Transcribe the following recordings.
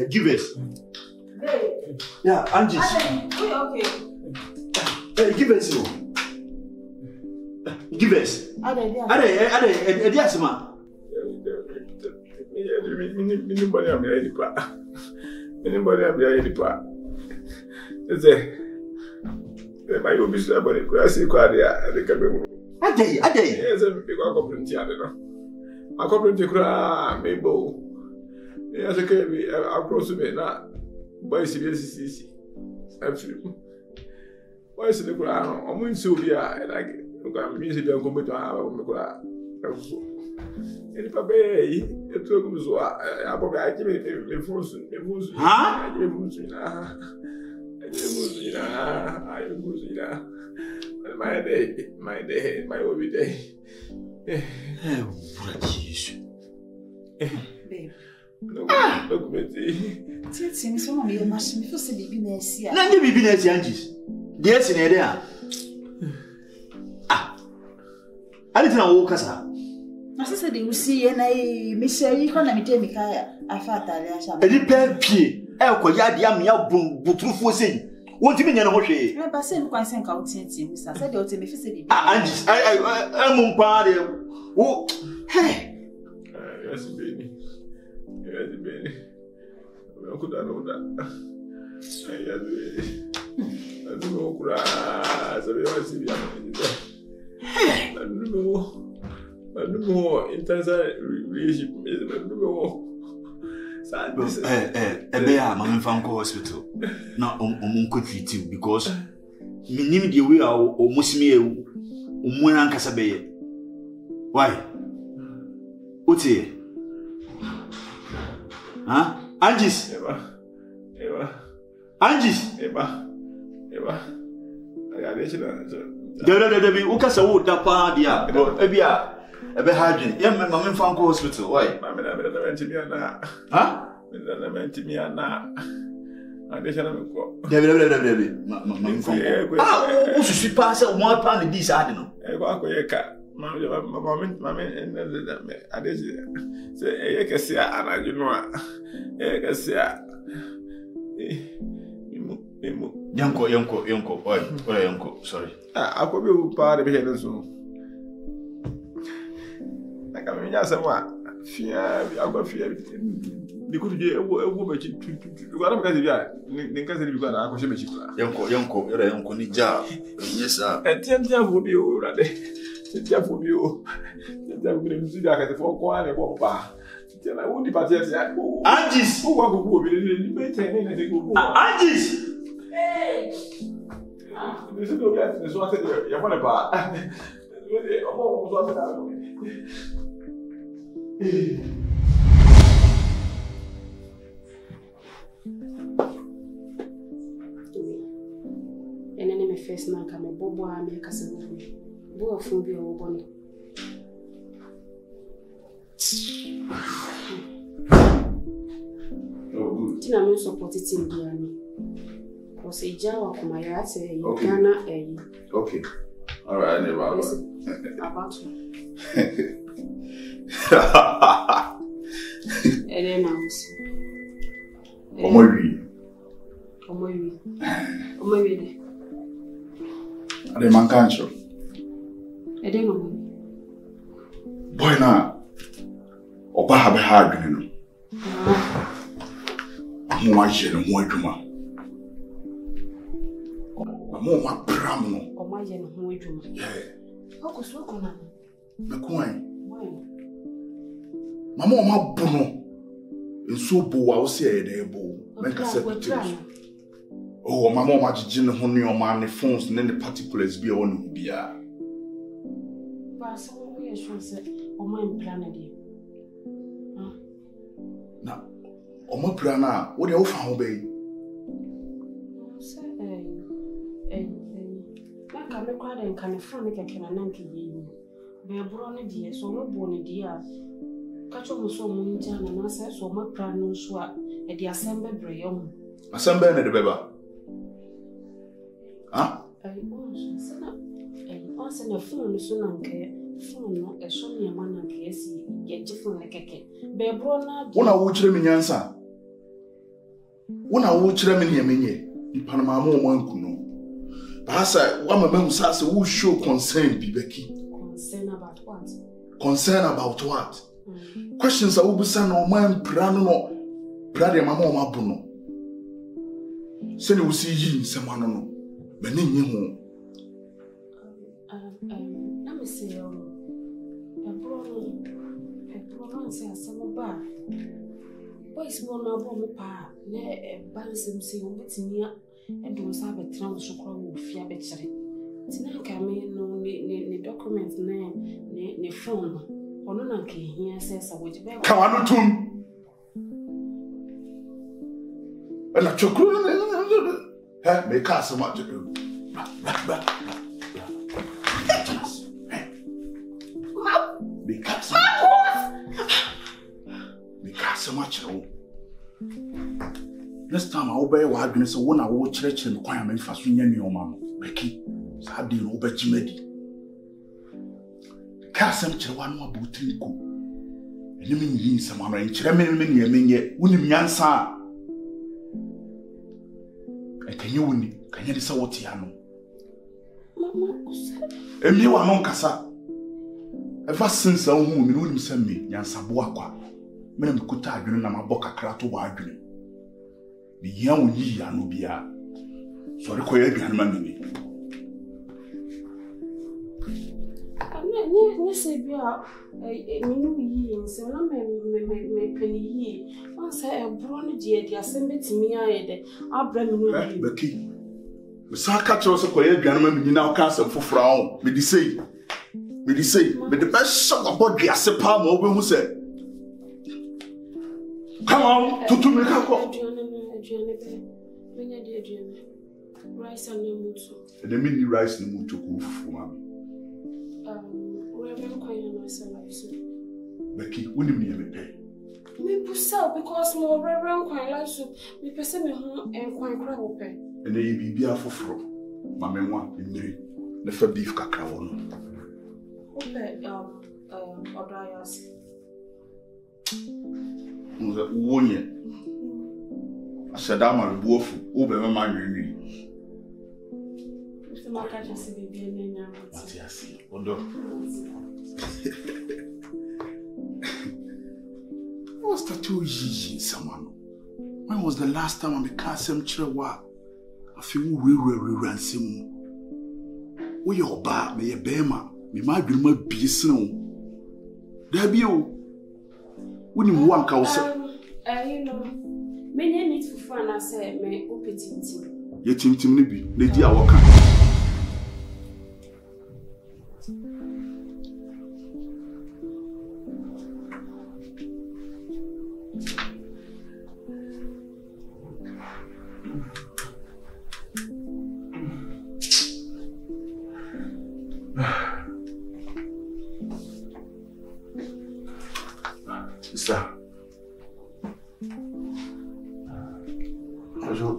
Give us. Yeah, Angie. Okay. Give us. Give us. Anybody I'm ready to my obvious about it, I say, Quadia, the cabin. A day. Yes, I'm big compliment. I compliment to cry, Mabel. Yes, I can be across the way now. By CBC. Why is the ground? I'm in Sylvia, and I got music and come to our Macra. And Papa, it took me so I give it a force. Huh? My day, my every day. What is Babe. Look, Betty. Tell some of your machine for the business. None of business, Angie. Yes, in there. I didn't know what Casa. I said, you see, and I miss a economy, Demika. I thought I shall be P. Elko Yadia Mia Butrufu saying. What do you mean, Hoshi? I said, quite think out since you said, you to me physically. I'm party. Oh, hey. Yes, baby. Yes, baby. I could know that. Yes, baby. I don't know, grass. I don't know. Intense relationship. I don't know. I'm from hospital. Now, could treat you because me name the way or Musime Umuan Casabe. Why? What's here? Huh? Angie's Eva. Angie's Eva. I got it. The Ukasa would that party. Ebia. A bit hard. Yeah, my from hospital. Why? I'm meant to be a na. Huh? I'm meant to be a na. I didn't know. Who should pass at 1 pound this? I don't know. Mamma, I did say, I can see, and I do not. I can see. Yonko, Yonko, sorry. I could be part of it so. I come in as someone. Fear, I got fear. They could be a woman to because you got a question. Yonko, you're a young Nija. Yes, sir. And Tiam will be already. Tiam will be you. Tiam will see that at 4 quarter of bar. Tell I won't depart yet. Angie's who will be maintaining. Angie's. Hey! This is what you're going to buy. And then my first man come a bobo and make us a movie. Boy from be a bonnet. Tina no support it in Diani. Was a Jawa Kumaya say, Ghana, okay. All right, about and then I was. I didn't cancel. I didn't know. Boy, now, or perhaps hard, you know. More and more to my. More my pram. Or my yen who we do. Yeah. How could so come on? The coin. Why? Mamma, my bono. And so, Bo, I'll say a day, Bo. Make a separate. Oh, my mom, I just honey on my phones and then the particulars be on Bia. But so we are sure said, or my planet. Now, on my plana, what do you offer obey? Like I make quite and can a friend like I can ananke you. Be a brownie dear, so no bonny dear. Catch almost so many time and answer so my plan no swap at the assembly brayon. Assembly at the beba. Huh? I answer the phone soon and care. Phone, a show me a man and casey, get different like a cake. Be a brownie. When I watch them in answer. When I watch them in Yemini, in Panama, one could know. Perhaps one of them says who show concern, Becky. Concern about what? Concern about what? Questions are Ubusan or man, Prano, Brother Mamma Bruno. Send you see ye, someone, Benin, you. Let me say, a brother says some bar. Boys born up on the pa, ne Bansom say, what's near, and do have a trans of fear better. Tina come in, no, the documents, ne phone. Onunanke here says I would be. Come on, tune. And a chocolate. Make us so much to do. Because so much. Next time I'll obey what I've so when I will church and requirement for swinging your mamma. Becky, Sadie, obey Jimmy. Castle Chewan Boutinko. And you mean some in Chemin yet, wouldn't Yansa. And can you decide what Tiano? And you are non Cassa. Ever since I wouldn't send me, Yansa Boaqua. Men could tag you in my boca crato wagon. The young ye are no beer. So I require Ganmani. Yes, I be out. Me, so no me penny. Once I have brought the assembly to me, I'll bring you. Becky. Sa catch us a quiet gentleman now castle for frown. Me say, but the best shot about the Assepa mobile who said, come on, to make a call. Rice and Mutu. And the mini rice and Mutu for mammy. Becky, when you mean pay? Me push out because more reverend quite like soup. Me person me home and quite crab open. And they be for from Mamma one in the for beef cacao. Or dryers. One year. I said, I'm a wolf over my mind. Mr. Marca just be a name. Yes, although. What's that 2 years, someone? When was the last time I became some chihuahua? I feel we ransom. We are bad, may a bema, me my grandma be snow. There be you. When you want to say, you know, many need for fun, I say, may open it. Yet intimidate, lady, our kind. Sister,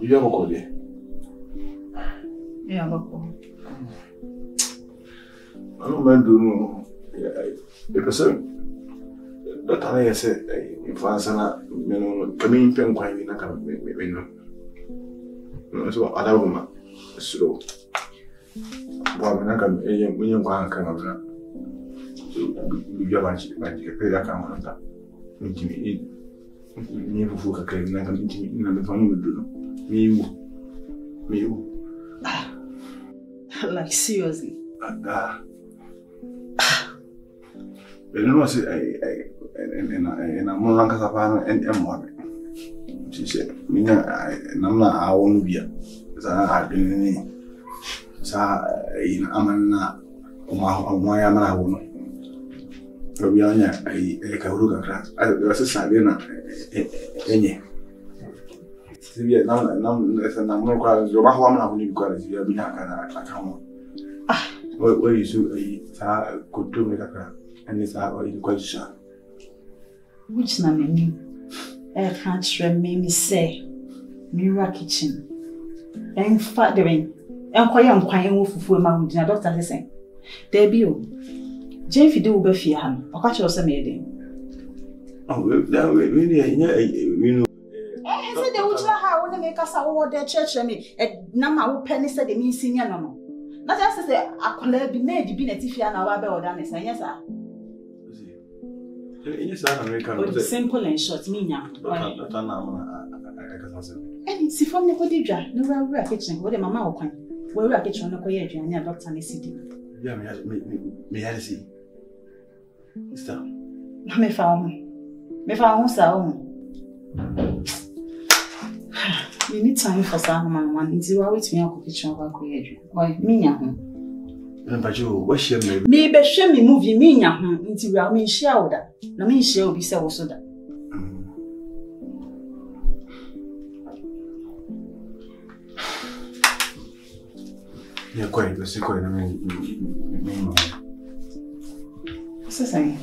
you have a call there? Yeah, but I don't mind doing the person that I said, if I said, coming pen quite in a cabin. So I don't know. So, when I come, when you want to come up, you have magic, a camera. Intimate. Never for a claim like an intimate in the family. Me. like seriously. But you know, I say, and I'm more like a fan and one. say, Namna, I won't be. I didn't say, Amana, my Amana won't. We are a Karuga class. I was a Sabina. Now, quite your Mahama when you got it. You have been a come. Where you could do make a crack, and it's our question. Which name? I can't remember say, Mira kitchen. And fathering, and quite wolf for mountain, a doctor saying. Debut. Jane fi do be fear him. O ka che o se me den. Oh, that really know. Eh, say the ucha ha won make us wo dey church me. Na ma wo penny say the me senior no. Na just say akola bi na di bi na tifia na wa be oda ne say yes ah. Yes, American. Simple and short me nya. That na I can say. Eh, si fam ne ko di dwa. No ra kitchen. Wo de mama wo kwan. Wo ra kitchen no ko ye aduane a doctor ne sidi. Yeah, me had to see. Stop. Me found so. We need time for some man. It's you always me a kitchen over create. Why me nya ho? But you what share me? Me be share me movie me nya ho. Nti we me share oda. Na me share obi se wo so da. Yeah, quite. Let's see quite. I mean, what's that saying?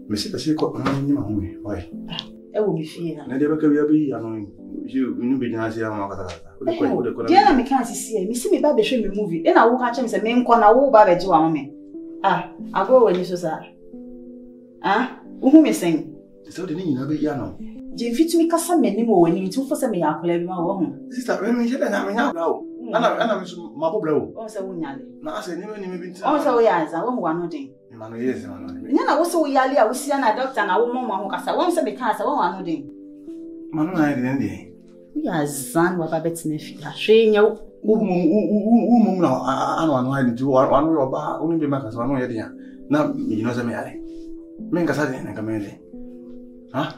Me see, let's see quite. I mean, you why? I will be fear. Na dia baka biabi, I know you be na see am akata. Dia na me kan see me see me ba be hwe me movie. E na wo ka chem say me nko na wo ba be je wa me. Ah, ago wani so sa. Ah, wo me sen. So the ni na be ya no. Je fit me kasa me ni mo wani nti fo say me ya akola bi ma wo ho. Sister, me je na me nya bla. Ana me so mabobla o. O se wo nyale. Na ase ni me bi nti. O se wo ya za wo wa no den. Ma no yes ma no. Nya na wo se wo yale a wo sia na doctor na wo mo ho kasa. Wo se be kan sa wo wa no den. Ma no na den den. Ya zan wa ba betine fi. Ahwe nya mum na anu ha ndi anu yo ba unu be maka so anu ye dia. Na me no se me ale. Me ngasa den na kamele. Ha?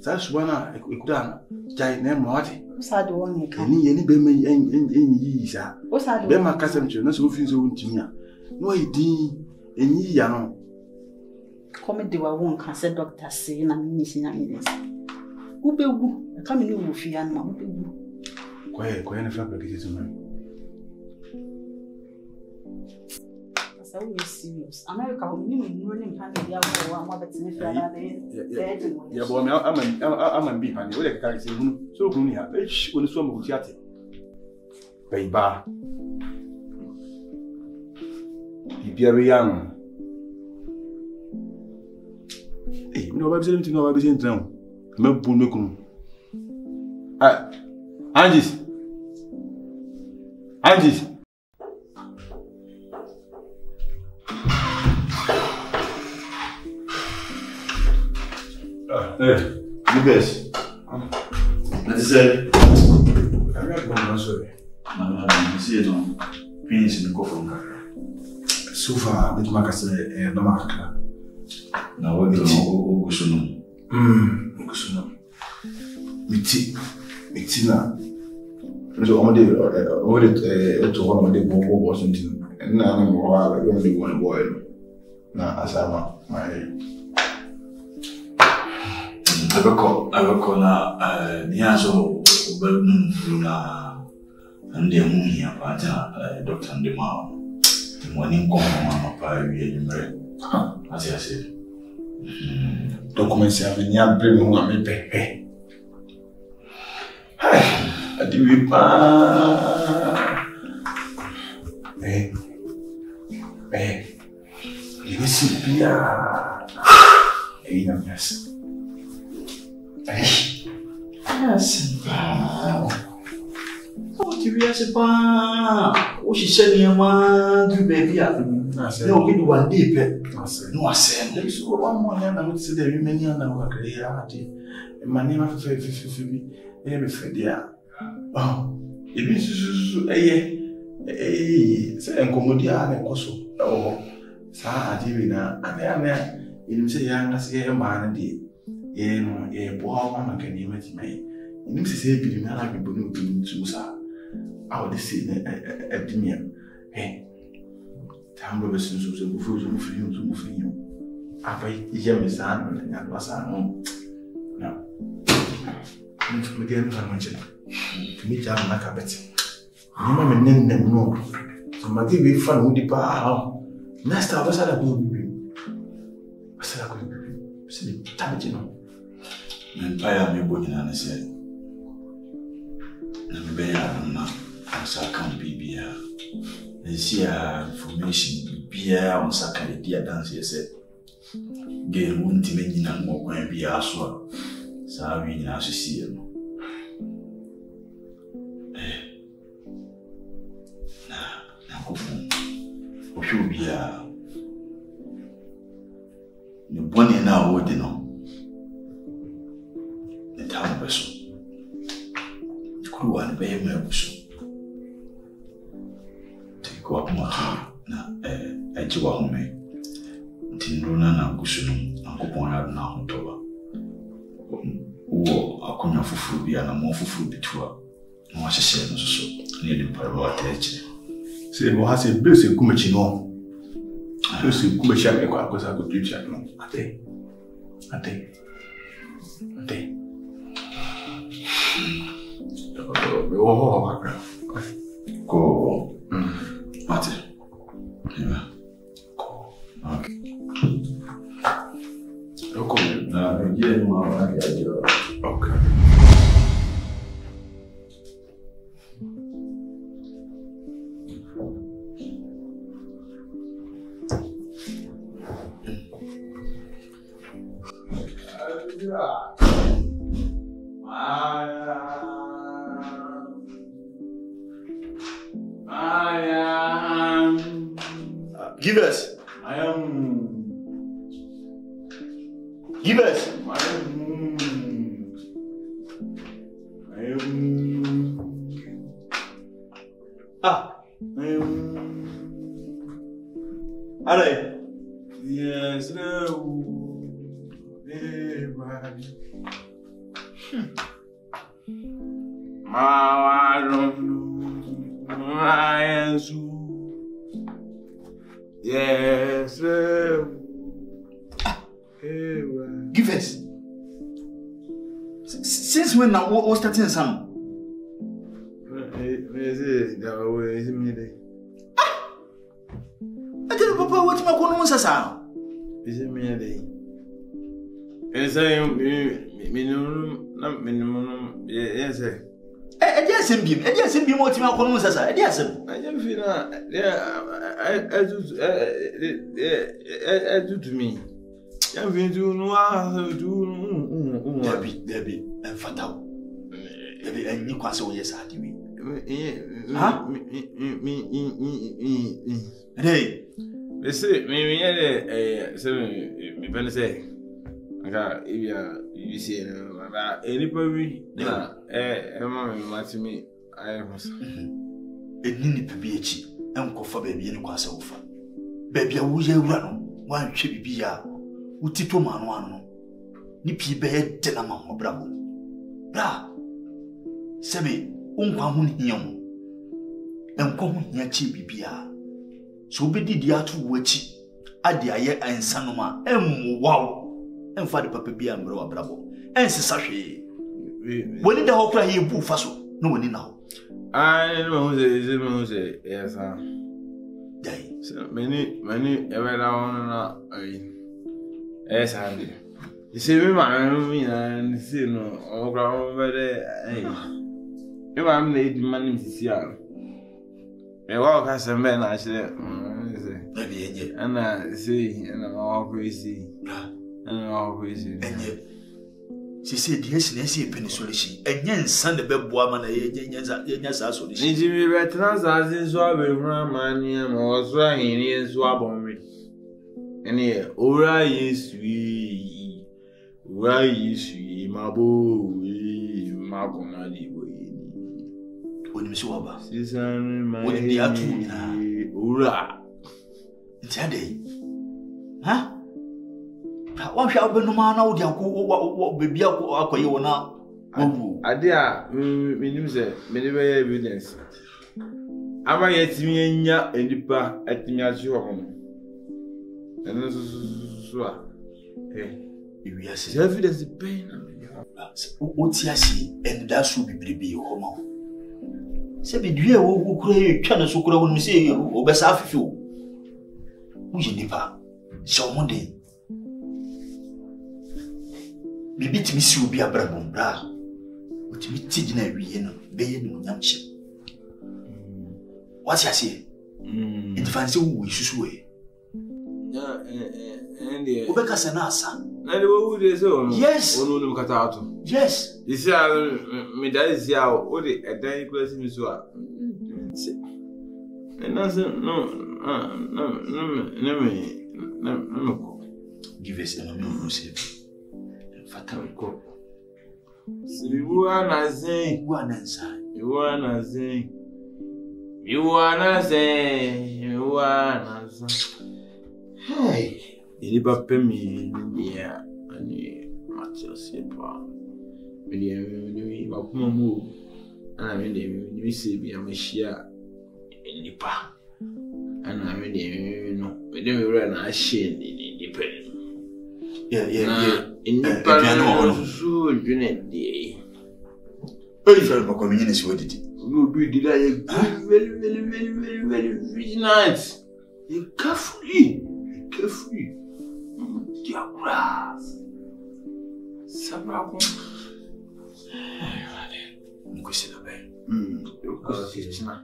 Sa subana ikudana. Jai ne mo ati. Usade won ka. Ni be me enyi sa. Usade be maka sem che na so fin so ntimi a. No idin enyi ya no. Comedy wa won ka se doctor say na me nyisi nya ubegu ka me no wo fi an ma ubegu. Kwa ne fa practice to me. Asa we serious. America ho ni me no ne mpa ne ya wo wa betine fi ala de. Ya bo me ama bi pa ne. O de ka se hunu. So hunu ya. Oni so mo tiate. Baiba. Bibia be yan. No ba bi se no ba bi se ntran. Me bu me kunu. Ah. Angis. Lucas. Let's say, I'm not going to say. I'm see it on finish in the coffin. So far, with Macas, no marker. Now, what do you know? Kusuno. Mitina. So on the to one of the Bobo Washington, and now I'm only one boy. Now, as I'm my. I will call Niazo Luna and the moon here, but Dr. Ndemao. The morning come on a pie, as I said. Documents have been young, bring me pay. I do it. You see, yes. Yes. Oh, to be as a bar. Oh, she said, "Your man, do baby." No, we do one deep. No, I said, there is one more than I would say there many and I work reality. My name of me, every Fredia. Oh, it means say, and Commodia and Cosso. Oh, Sa Divina, and then you say, young as a man, and a poor woman can image me. nim se say bi na na bi bonu bi ntu sa I would say a dimia tambo be sun so go fu so mu free afa ye san na wasa no na me dem fa manche me ja na ka beti ni ma me nen no so ma ti be fa no di pa next time wasa da go bi se tabe no men pa ya me bonyina na se na me be ya na so account bibia nsia information bibia on sakare dia dance say game won't mean na mo kwan bia so sa wi nyina so sie no na ko o hwe bia ni boni na wo di no ne ta mo so ku wan be me buso kwa na ejiwa home tinruna na gusuno akopon ya na hotoba wo akonya fufuru bia na mo fufuru bitua no ahyehyɛ no so ne de parwa atachi se mo ha se bese kumachi no bese kumachi ake kwa akosa ko tucha no ate ko Mate. Yeah. Cool. Okay. Okay. Yeah, okay. Give us. Give us. Alright. Yes, no. Yes, give us. Since when now what starting some? I tell Papa what my kono sasa. Is it me a day? Yes, I am minimum. Yes, sir. I just send you what my kono sasa. Yes, I don't feel I do to me. I'm going to know Debbie, and Fatal. Debbie, and you can't say yes, I do. Huh? Hey, they say, maybe me pen say, I got you see, anybody, me, I must. It need be a cheap and go for baby and quasi offer. Baby, I will run one should be ya. Utito man one. Nippy bed tenama or bravo. Bra. Semi, uncommon young. And come here cheap bia. So be the atu witchy. Adia ye and sanoma. Wow. And father papa be and bro bravo. And sashi. When did the whole cry you boo faso? No one now. I know say yes, sir. Day. So many ever down. Yes, Andy. You see, me and see no, or ground over there. If I'm late, money to see. I walk as a man, I say, and I see, and I'm all crazy. And I'm all crazy. And yet, she said, yes, Nancy Peninsula, and yen son the bed woman, yes, I saw this. Did you return as in Swabby money and was running in Swab on me? And here, ora is we, my boy, Malcolm. When you saw about season, my dear two, ora. It's a day. Huh? What shall be no man out there? What baby, you now? Adia, minimum, many evidence. Am I yet me in ya and the pa at me as your home? And so, if you are evidence the pain. What's Yassi and that should be your home. Say, be dear, who create channels who could only say, or best half you. Who's in the pa? So Monday. Bibi timi si obi abrabom bra. Otimi tigi na wiye no, beye no nyamche. What you say? It fancy we susu we. Yeah, and the Obeka sanasa. And what would so? Yes. Oh no, cut out. Yes. You see, me that is ya or the a day question is what. And nothing, no. Give us a no save. Fatal cop. You are not saying, you are not saying, you are not saying, you are not saying. Hey, you never pay me, yeah, and you just say, you are move, and I mean, you see me, I'm a shear in the pa, and I mean, you know, we don't run a shade in the pen. Yeah. In the panel, so you need the. Very fair for community. What did it? You be very vigilant. You carefully. Dear grass. Sabrako. Nkusi na be. Nkusi na.